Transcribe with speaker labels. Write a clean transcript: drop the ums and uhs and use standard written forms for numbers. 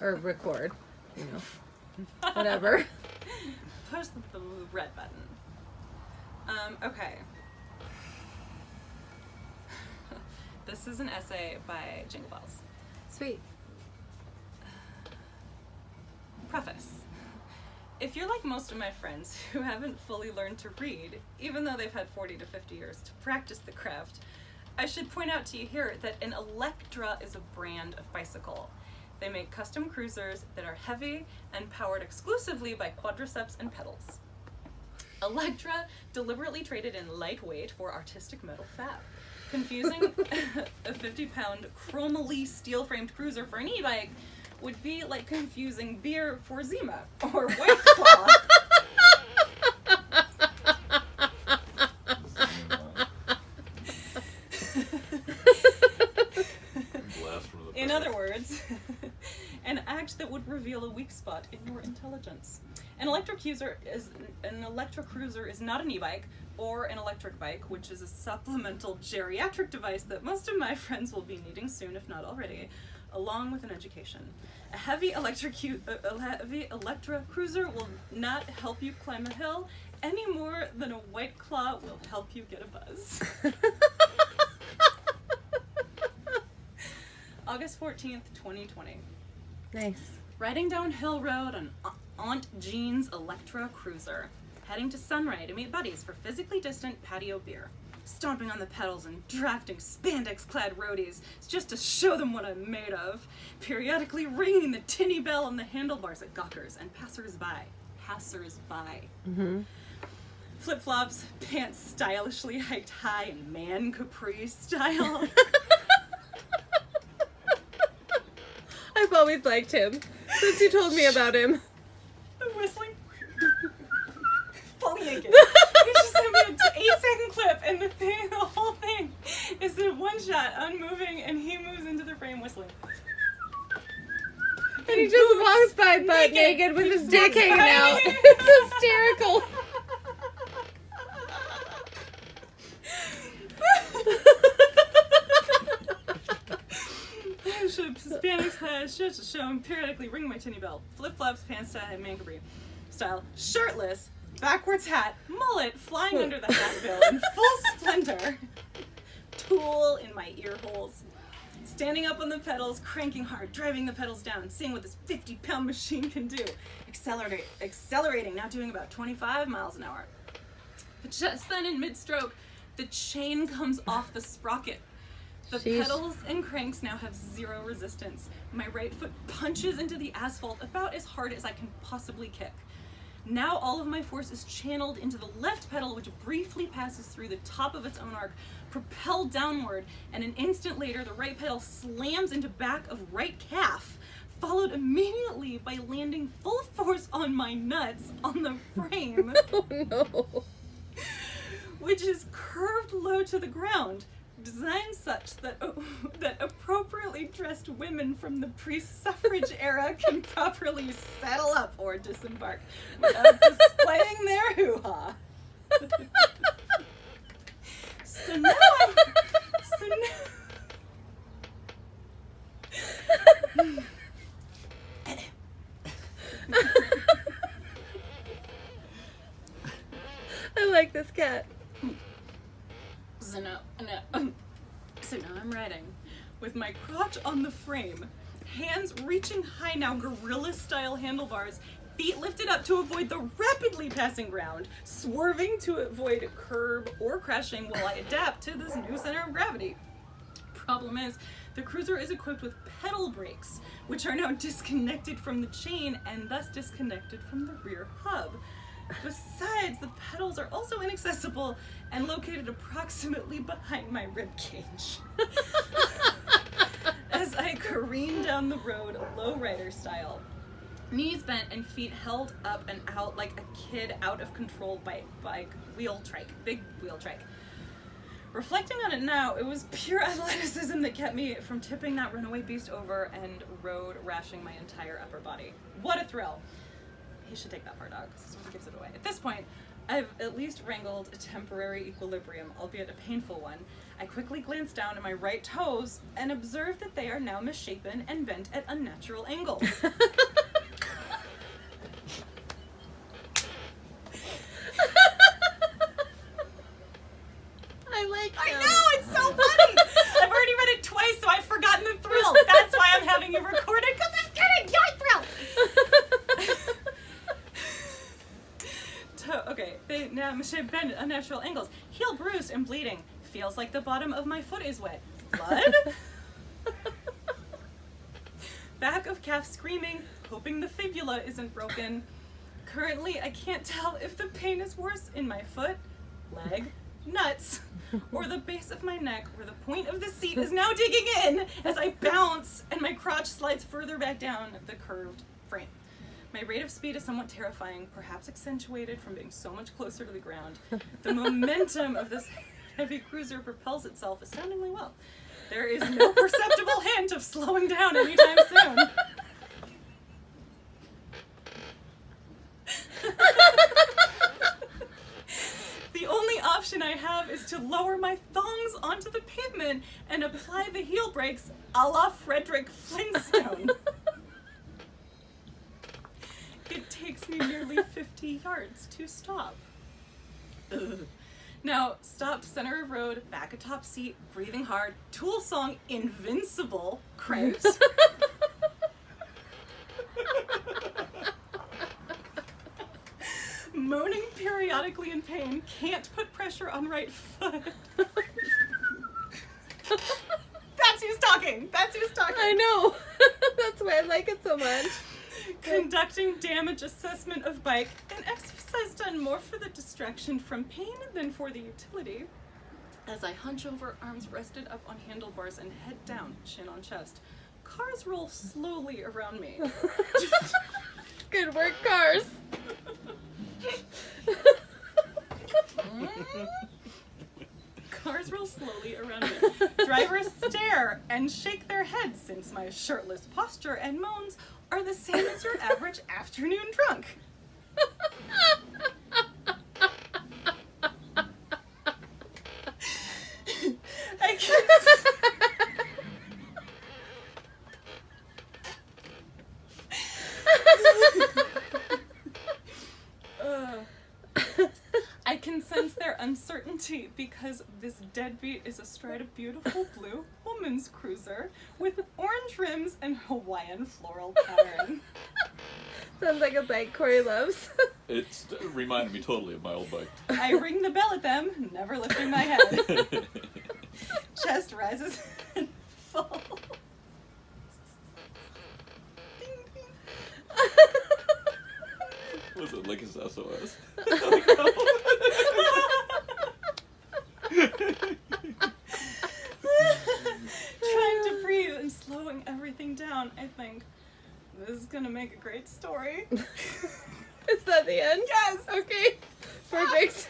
Speaker 1: Or record. You know. Whatever.
Speaker 2: Push the red button. Okay. This is an essay by Jingle Bells.
Speaker 1: Sweet.
Speaker 2: Preface. If you're like most of my friends who haven't fully learned to read, even though they've had 40 to 50 years to practice the craft, I should point out to you here that an Electra is a brand of bicycle. They make custom cruisers that are heavy and powered exclusively by quadriceps and pedals. Electra deliberately traded in lightweight for artistic metal fab. Confusing a 50-pound chromally steel-framed cruiser for an e-bike would be like confusing beer for Zima or White Claw. In other words, an act that would reveal a weak spot in your intelligence. An electric cruiser is not an e-bike or an electric bike, which is a supplemental geriatric device that most of my friends will be needing soon, if not already, along with an education. A heavy Electra cruiser will not help you climb a hill any more than a White Claw will help you get a buzz. August 14th, 2020.
Speaker 1: Nice.
Speaker 2: Riding down Hill Road on Aunt Jean's Electra cruiser. Heading to Sunray to meet buddies for physically distant patio beer. Stomping on the pedals and drafting spandex-clad roadies just to show them what I'm made of. Periodically ringing the tinny bell on the handlebars at gawkers and passers-by.
Speaker 1: Mm-hmm.
Speaker 2: Flip-flops, pants stylishly hiked high in man capri style.
Speaker 1: I've always liked him since you told me about him.
Speaker 2: The whistling. Fully naked. He just sent me an 8-second clip, and the whole thing is in one shot, unmoving, and he moves into the frame whistling.
Speaker 1: And he just walks by butt naked with his dick hanging out. It's hysterical.
Speaker 2: Hispanic class, shit to show him, periodically ring my tinny bell. Flip-flops, pants tie, man capri style, shirtless, backwards hat, mullet flying under the hat bill in full splendor. Tool in my ear holes. Standing up on the pedals, cranking hard, driving the pedals down, seeing what this 50-pound machine can do. Accelerating, now doing about 25 miles an hour. But just then in mid-stroke, the chain comes off the sprocket. The pedals and cranks now have zero resistance. My right foot punches into the asphalt about as hard as I can possibly kick. Now all of my force is channeled into the left pedal, which briefly passes through the top of its own arc, propelled downward, and an instant later the right pedal slams into back of right calf, followed immediately by landing full force on my nuts on the frame.
Speaker 1: Oh no.
Speaker 2: Which is curved low to the ground. Designed such that that appropriately dressed women from the pre-suffrage era can properly saddle up or disembark without displaying their hoo-ha. So now
Speaker 1: I like this cat.
Speaker 2: So now I'm riding with my crotch on the frame, hands reaching high now gorilla-style handlebars, feet lifted up to avoid the rapidly passing ground, swerving to avoid curb or crashing while I adapt to this new center of gravity. Problem is, the cruiser is equipped with pedal brakes, which are now disconnected from the chain and thus disconnected from the rear hub. Besides, the pedals are also inaccessible and located approximately behind my ribcage. As I careen down the road lowrider style, knees bent and feet held up and out like a kid out of control big wheel trike. Reflecting on it now, it was pure athleticism that kept me from tipping that runaway beast over and road rashing my entire upper body. What a thrill. He should take that part out because this one gives it away. At this point, I've at least wrangled a temporary equilibrium, albeit a painful one. I quickly glance down at my right toes and observe that they are now misshapen and bent at unnatural angles. I know, it's so funny! I've already read it twice, so I've forgotten the thrill. That's why I'm having you record it, because I'm getting your thrill! Okay, they now bend at unnatural angles. Heel bruised and bleeding. Feels like the bottom of my foot is wet. Blood? Back of calf screaming, hoping the fibula isn't broken. Currently, I can't tell if the pain is worse in my foot, leg, nuts, or the base of my neck where the point of the seat is now digging in as I bounce and my crotch slides further back down the curved frame. My rate of speed is somewhat terrifying, perhaps accentuated from being so much closer to the ground. The momentum of this heavy cruiser propels itself astoundingly well. There is no perceptible hint of slowing down anytime soon. The only option I have is to lower my thongs onto the pavement and apply the heel brakes a la Frederick Flintstone. It takes me nearly 50 yards to stop. Ugh. Now, stop center of road, back atop seat, breathing hard, Tool song Invincible cranks. Moaning periodically in pain, can't put pressure on right foot. That's who's talking! That's who's talking!
Speaker 1: I know! That's why I like it so much.
Speaker 2: Conducting damage assessment of bike, an exercise done more for the distraction from pain than for the utility. As I hunch over, arms rested up on handlebars and head down, chin on chest. Cars roll slowly around me.
Speaker 1: Good work, cars!
Speaker 2: Cars roll slowly around me. Drivers stare and shake their heads since my shirtless posture and moans are the same as your average afternoon drunk. I can I can sense their uncertainty because this deadbeat is astride a beautiful blue woman's cruiser with orange rims and Hawaiian floral pattern.
Speaker 1: Sounds like a bike Corey loves.
Speaker 3: It reminded me totally of my old bike.
Speaker 2: I ring the bell at them, never lifting my head. Chest rises and falls. Ding, ding.
Speaker 3: Was it like his SOS?
Speaker 2: Trying to breathe and slowing everything down, I think, this is gonna make a great story.
Speaker 1: Is that the end?
Speaker 2: Yes!
Speaker 1: Okay. Perfect.